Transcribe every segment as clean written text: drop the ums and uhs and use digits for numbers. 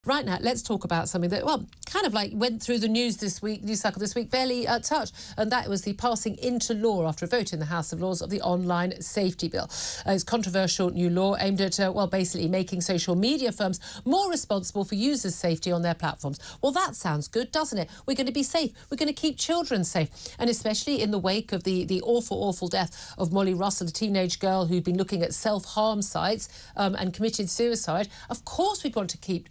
Right now, let's talk about something that, well, kind of like went through the news cycle this week, barely touched, and that was the passing into law after a vote in the House of Lords of the Online Safety Bill. It's controversial new law aimed at, basically making social media firms more responsible for users' safety on their platforms. Well, that sounds good, doesn't it? We're going to be safe. We're going to keep children safe. And especially in the wake of the awful, awful death of Molly Russell, a teenage girl who'd been looking at self-harm sites and committed suicide. Of course we'd want to keep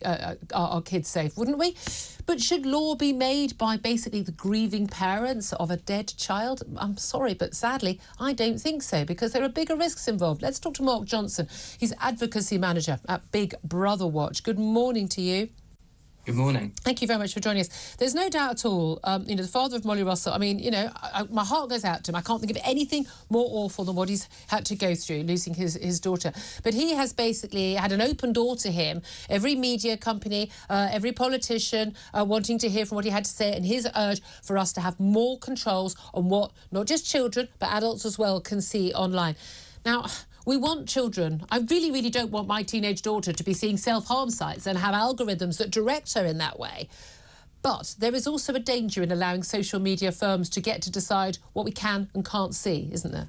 our kids safe, wouldn't we? But should law be made by basically the grieving parents of a dead child? I'm sorry, but sadly, I don't think so, because there are bigger risks involved. Let's talk to Mark Johnson. He's Advocacy Manager at Big Brother Watch. Good morning to you. Good morning. Thank you very much for joining us. There's no doubt at all, the father of Molly Russell, I mean, my heart goes out to him. I can't think of anything more awful than what he's had to go through, losing his daughter. But he has basically had an open door to him. Every media company, every politician wanting to hear from what he had to say, and his urge for us to have more controls on what not just children, but adults as well can see online. Now, we want children. I really, really don't want my teenage daughter to be seeing self-harm sites and have algorithms that direct her in that way. But there is also a danger in allowing social media firms to get to decide what we can and can't see, isn't there?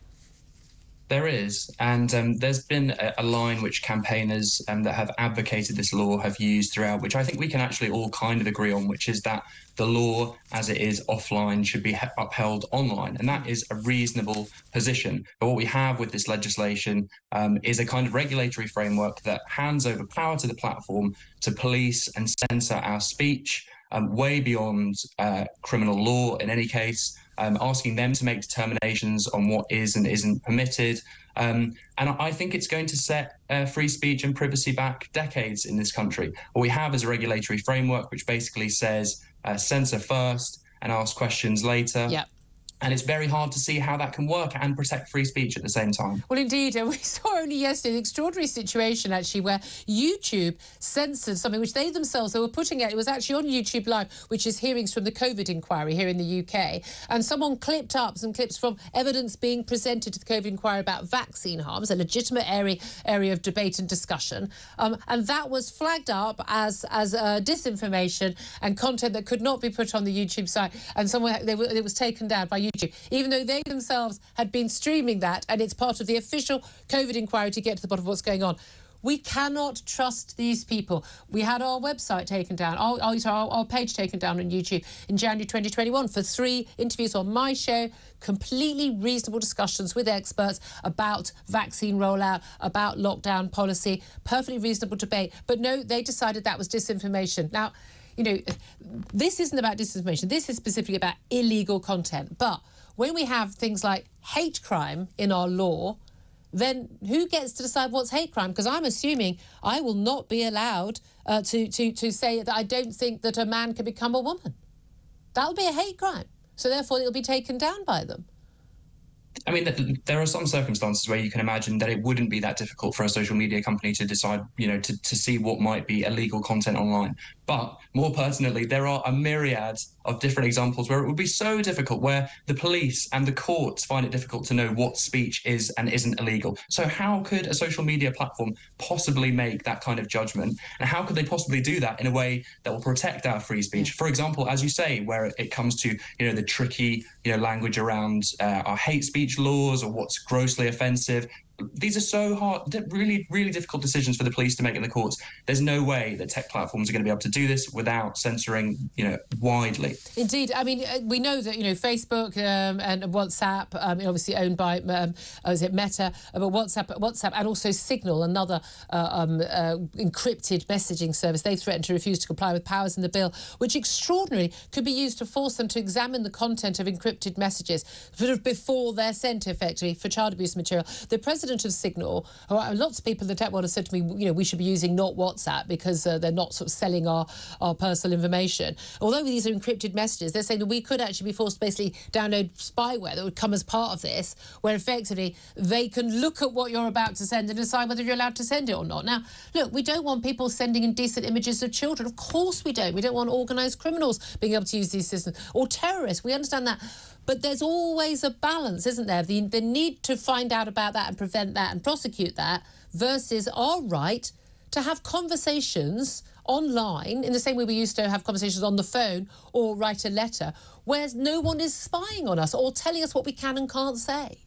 There is, and there's been a line which campaigners that have advocated this law have used throughout, which I think we can actually all kind of agree on, which is that the law as it is offline should be upheld online, and that is a reasonable position. But what we have with this legislation is a kind of regulatory framework that hands over power to the platform to police and censor our speech way beyond criminal law in any case. Asking them to make determinations on what is and isn't permitted. And I think it's going to set free speech and privacy back decades in this country. What we have is a regulatory framework which basically says censor first and ask questions later. Yep. And it's very hard to see how that can work and protect free speech at the same time. Well, indeed. And we saw only yesterday an extraordinary situation, actually, where YouTube censored something which they themselves were putting out. It was actually on YouTube Live, which is hearings from the COVID inquiry here in the UK. And someone clipped up some clips from evidence being presented to the COVID inquiry about vaccine harms, a legitimate area of debate and discussion. And that was flagged up as disinformation and content that could not be put on the YouTube site. And it was taken down by YouTube, even though they themselves had been streaming that, and it's part of the official COVID inquiry to get to the bottom of what's going on. We cannot trust these people. We had our website taken down, our page taken down on YouTube in January 2021 for 3 interviews on my show, completely reasonable discussions with experts about vaccine rollout, about lockdown policy, perfectly reasonable debate. But no, they decided that was disinformation. Now, this isn't about disinformation. This is specifically about illegal content. But when we have things like hate crime in our law, then who gets to decide what's hate crime? Because I'm assuming I will not be allowed to say that I don't think that a man can become a woman. That'll be a hate crime. So therefore, it'll be taken down by them. I mean, there are some circumstances where you can imagine that it wouldn't be that difficult for a social media company to decide, to see what might be illegal content online. But more pertinently, there are a myriad of different examples where it would be so difficult, where the police and the courts find it difficult to know what speech is and isn't illegal. So how could a social media platform possibly make that kind of judgment? And how could they possibly do that in a way that will protect our free speech? For example, as you say, where it comes to, the tricky, language around our hate speech laws or what's grossly offensive. These are so hard, really, really difficult decisions for the police to make in the courts. There's no way that tech platforms are going to be able to do this without censoring, widely. Indeed. I mean, we know that, Facebook and WhatsApp, obviously owned by, is it Meta, but WhatsApp and also Signal, another encrypted messaging service, they threatened to refuse to comply with powers in the bill, which extraordinarily could be used to force them to examine the content of encrypted messages sort of before they're sent, effectively, for child abuse material. The president of Signal, lots of people in the tech world have said to me, we should be using not WhatsApp because they're not sort of selling our personal information. Although these are encrypted messages, they're saying that we could actually be forced to basically download spyware that would come as part of this, where effectively they can look at what you're about to send and decide whether you're allowed to send it or not. Now, look, we don't want people sending indecent images of children. Of course we don't. We don't want organised criminals being able to use these systems, or terrorists. We understand that. But there's always a balance, isn't there? The need to find out about that and prevent that and prosecute that versus our right to have conversations online in the same way we used to have conversations on the phone or write a letter, where no one is spying on us or telling us what we can and can't say.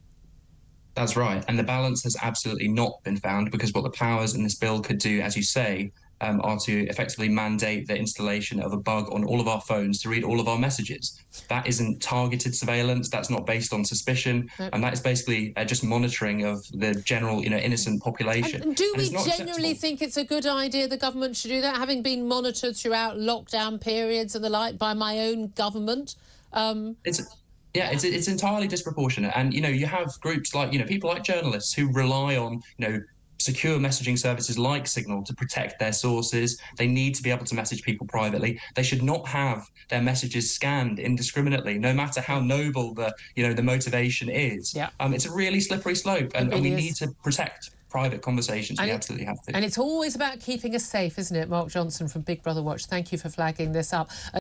That's right. And the balance has absolutely not been found, because what the powers in this bill could do, as you say, are to effectively mandate the installation of a bug on all of our phones to read all of our messages. That isn't targeted surveillance. That's not based on suspicion. Nope. And that is basically just monitoring of the general, innocent population. And do we genuinely acceptable. think it's a good idea the government should do that, having been monitored throughout lockdown periods and the like by my own government? It's entirely disproportionate. And, you have groups like, people like journalists who rely on, secure messaging services like Signal to protect their sources. They need to be able to message people privately. They should not have their messages scanned indiscriminately, no matter how noble the motivation is. Yeah. It's a really slippery slope, and we need to protect private conversations. We absolutely have to. And it's always about keeping us safe, isn't it? Mark Johnson from Big Brother Watch, thank you for flagging this up.